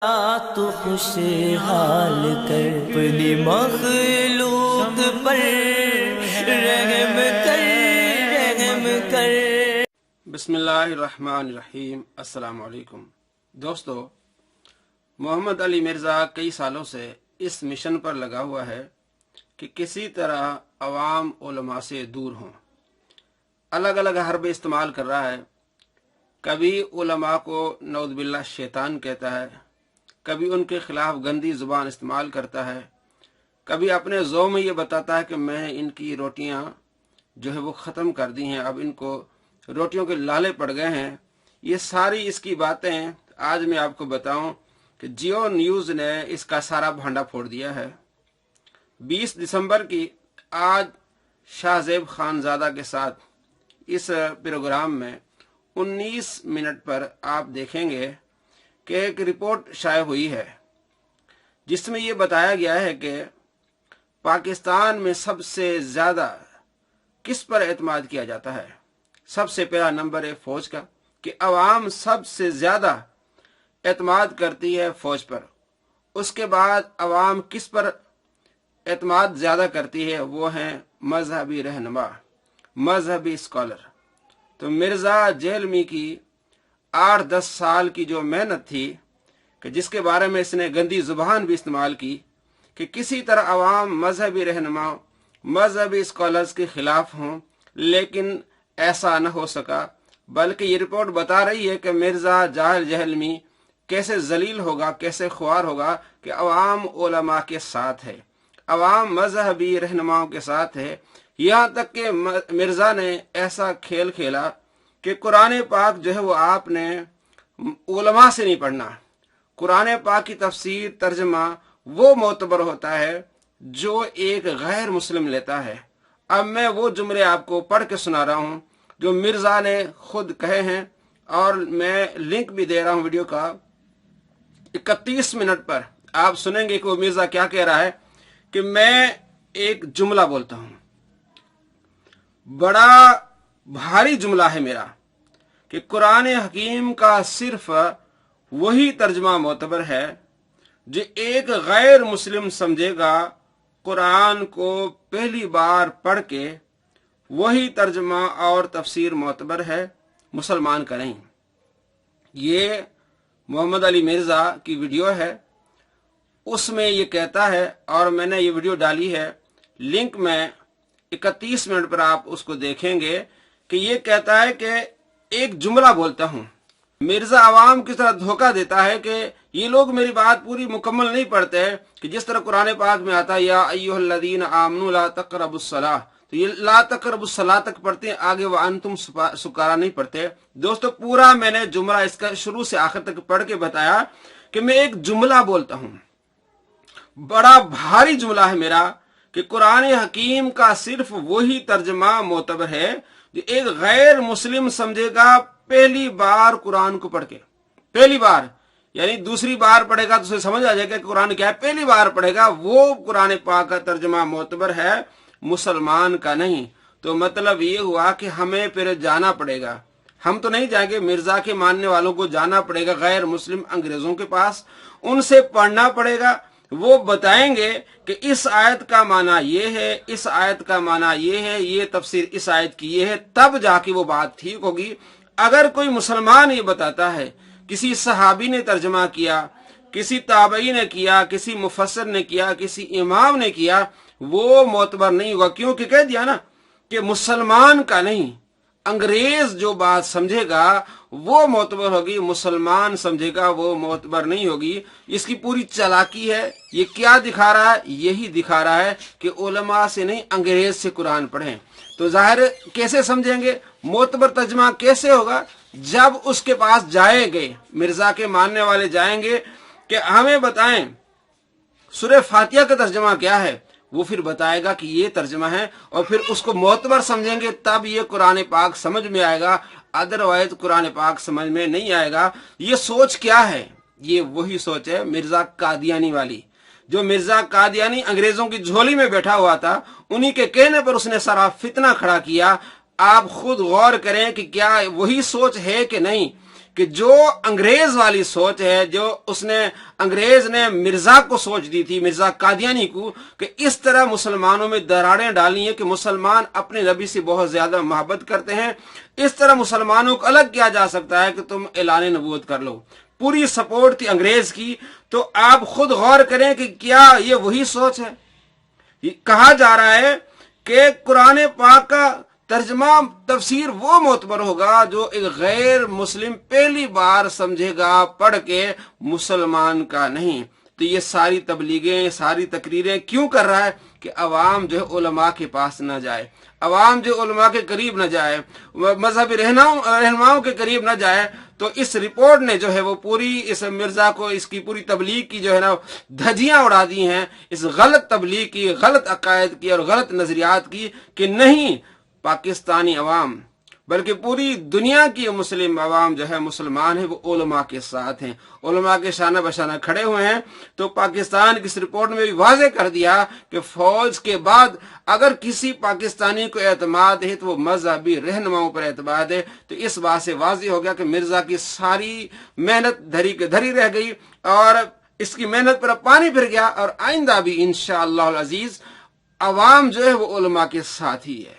تو خوشحال کر اپنی مخلوق پر رحم کر رحم کر۔ بسم اللہ الرحمن الرحیم۔ السلام علیکم دوستو، محمد علی مرزا کئی سالوں سے اس مشن پر لگا ہوا ہے کہ کسی طرح عوام علماء سے دور ہوں۔ الگ الگ حربے استعمال کر رہا ہے۔ کبھی علماء کو نعوذ باللہ شیطان کہتا ہے، کبھی ان کے خلاف گندی زبان استعمال کرتا ہے، کبھی اپنے ذوق میں یہ بتاتا ہے کہ میں ان کی روٹیاں جو ہے وہ ختم کر دی ہیں، اب ان کو روٹیوں کے لالے پڑ گئے ہیں۔ یہ ساری اس کی باتیں آج میں آپ کو بتاؤں کہ جیو نیوز نے اس کا سارا بھانڈا پھوڑ دیا ہے۔ 20 دسمبر کی آج شاہ زیب خان زادہ کے ساتھ اس پروگرام میں 19 منٹ پر آپ دیکھیں گے کہ ایک رپورٹ شائع ہوئی ہے جس میں یہ بتایا گیا ہے کہ پاکستان میں سب سے زیادہ کس پر اعتماد کیا جاتا ہے۔ سب سے پہلا نمبر ہے فوج کا، کہ عوام سب سے زیادہ اعتماد کرتی ہے فوج پر۔ اس کے بعد عوام کس پر اعتماد زیادہ کرتی ہے، وہ ہیں مذہبی رہنما، مذہبی اسکالر۔ تو مرزا جیلمی کی 8-10 سال کی جو محنت تھی، کہ جس کے بارے میں اس نے گندی زبان بھی استعمال کی کہ کسی طرح عوام مذہبی رہنما، مذہبی اسکالرز کے خلاف ہوں، لیکن ایسا نہ ہو سکا، بلکہ یہ رپورٹ بتا رہی ہے کہ مرزا جیلمی کیسے ذلیل ہوگا، کیسے خوار ہوگا کہ عوام علماء کے ساتھ ہے، عوام مذہبی رہنماؤں کے ساتھ ہے۔ یہاں تک کہ مرزا نے ایسا کھیل کھیلا کہ قرآن پاک جو ہے وہ آپ نے علماء سے نہیں پڑھنا۔ قرآن پاک کی تفسیر، ترجمہ وہ معتبر ہوتا ہے جو ایک غیر مسلم لیتا ہے۔ اب میں وہ جملے آپ کو پڑھ کے سنا رہا ہوں جو مرزا نے خود کہے ہیں، اور میں لنک بھی دے رہا ہوں ویڈیو کا۔ 31 منٹ پر آپ سنیں گے کہ وہ مرزا کیا کہہ رہا ہے، کہ میں ایک جملہ بولتا ہوں، بڑا بھاری جملہ ہے میرا، کہ قرآن حکیم کا صرف وہی ترجمہ معتبر ہے جو ایک غیر مسلم سمجھے گا۔ قرآن کو پہلی بار پڑھ کے وہی ترجمہ اور تفسیر معتبر ہے، مسلمان کا نہیں۔ یہ محمد علی مرزا کی ویڈیو ہے، اس میں یہ کہتا ہے، اور میں نے یہ ویڈیو ڈالی ہے لنک میں۔ 31 منٹ پر آپ اس کو دیکھیں گے کہ یہ کہتا ہے کہ ایک جملہ بولتا ہوں۔ مرزا عوام کی طرح دھوکہ دیتا ہے کہ یہ لوگ میری بات پوری مکمل نہیں پڑھتے، کہ جس طرح قرآن پاک میں آتا ہے یا ایھا الذین آمنوا لا تقربوا الصلاۃ، تو یہ لا تقربوا الصلاۃ تک پڑھتے ہیں، آگے وانتم سکارا نہیں پڑھتے۔ دوستو پورا میں نے جملہ اس کا شروع سے آخر تک پڑھ کے بتایا کہ میں ایک جملہ بولتا ہوں، بڑا بھاری جملہ ہے میرا، کہ قرآن حکیم کا صرف وہی ترجمہ معتبر ہے جو ایک غیر مسلم سمجھے گا پہلی بار قرآن کو پڑھ کے۔ پہلی بار یعنی دوسری بار پڑھے گا تو اسے سمجھ آ جائے گا کہ قرآن کیا ہے، پہلی بار پڑھے گا وہ قرآن پاک کا ترجمہ معتبر ہے، مسلمان کا نہیں۔ تو مطلب یہ ہوا کہ ہمیں پھر جانا پڑے گا، ہم تو نہیں جائیں گے، مرزا کے ماننے والوں کو جانا پڑے گا غیر مسلم انگریزوں کے پاس، ان سے پڑھنا پڑے گا۔ وہ بتائیں گے کہ اس آیت کا معنی یہ ہے، اس آیت کا معنی یہ ہے، یہ تفسیر اس آیت کی یہ ہے، تب جا کے وہ بات ٹھیک ہوگی۔ اگر کوئی مسلمان یہ بتاتا ہے کسی صحابی نے ترجمہ کیا، کسی تابعی نے کیا، کسی مفسر نے کیا، کسی امام نے کیا، وہ معتبر نہیں ہوگا، کیونکہ کہہ دیا نا کہ مسلمان کا نہیں، انگریز جو بات سمجھے گا وہ معتبر ہوگی، مسلمان سمجھے گا وہ معتبر نہیں ہوگی۔ اس کی پوری چالاکی ہے۔ یہ کیا دکھا رہا ہے؟ یہی دکھا رہا ہے کہ علماء سے نہیں، انگریز سے قرآن پڑھیں۔ تو ظاہر کیسے سمجھیں گے، معتبر ترجمہ کیسے ہوگا؟ جب اس کے پاس جائیں گے، مرزا کے ماننے والے جائیں گے کہ ہمیں بتائیں سورہ فاتحہ کا ترجمہ کیا ہے، وہ پھر بتائے گا کہ یہ ترجمہ ہے، اور پھر اس کو معتبر سمجھیں گے، تب یہ قرآن پاک سمجھ میں آئے گا، ادروائز قرآن پاک سمجھ میں نہیں آئے گا۔ یہ سوچ کیا ہے؟ یہ وہی سوچ ہے مرزا قادیانی والی، جو مرزا قادیانی انگریزوں کی جھولی میں بیٹھا ہوا تھا، انہی کے کہنے پر اس نے سارا فتنہ کھڑا کیا۔ آپ خود غور کریں کہ کیا وہی سوچ ہے کہ نہیں، کہ جو انگریز والی سوچ ہے، جو انگریز نے مرزا کو سوچ دی تھی، مرزا قادیانی کو، کہ اس طرح مسلمانوں میں دراڑیں ڈالی ہیں کہ مسلمان اپنے نبی سے بہت زیادہ محبت کرتے ہیں، اس طرح مسلمانوں کو الگ کیا جا سکتا ہے کہ تم اعلان نبوت کر لو، پوری سپورٹ تھی انگریز کی۔ تو آپ خود غور کریں کہ کیا یہ وہی سوچ ہے؟ کہا جا رہا ہے کہ قرآن پاک کا ترجمہ تفسیر وہ معتبر ہوگا جو ایک غیر مسلم پہلی بار سمجھے گا پڑھ کے، مسلمان کا نہیں۔ تو یہ ساری تبلیغیں، ساری تقریریں کیوں کر رہا ہے؟ کہ عوام جو ہے علماء کے پاس نہ جائے، عوام جو علماء کے قریب نہ جائے، مذہبی رہنماؤں کے قریب نہ جائے۔ تو اس رپورٹ نے جو ہے وہ پوری اس مرزا کو، اس کی پوری تبلیغ کی جو ہے نا دھجیاں اڑا دی ہیں، اس غلط تبلیغ کی، غلط عقائد کی اور غلط نظریات کی، کہ نہیں پاکستانی عوام بلکہ پوری دنیا کی مسلم عوام جو ہے مسلمان ہیں، وہ علماء کے ساتھ ہیں، علماء کے شانہ بشانہ کھڑے ہوئے ہیں۔ تو پاکستان کی اس رپورٹ میں بھی واضح کر دیا کہ فوج کے بعد اگر کسی پاکستانی کو اعتماد ہے تو وہ مذہبی رہنماؤں پر اعتماد ہے۔ تو اس بات سے واضح ہو گیا کہ مرزا کی ساری محنت دھری کے دھری رہ گئی اور اس کی محنت پر اب پانی پھر گیا، اور آئندہ بھی انشاءاللہ العزیز عوام جو ہے وہ علماء کے ساتھ ہی ہے۔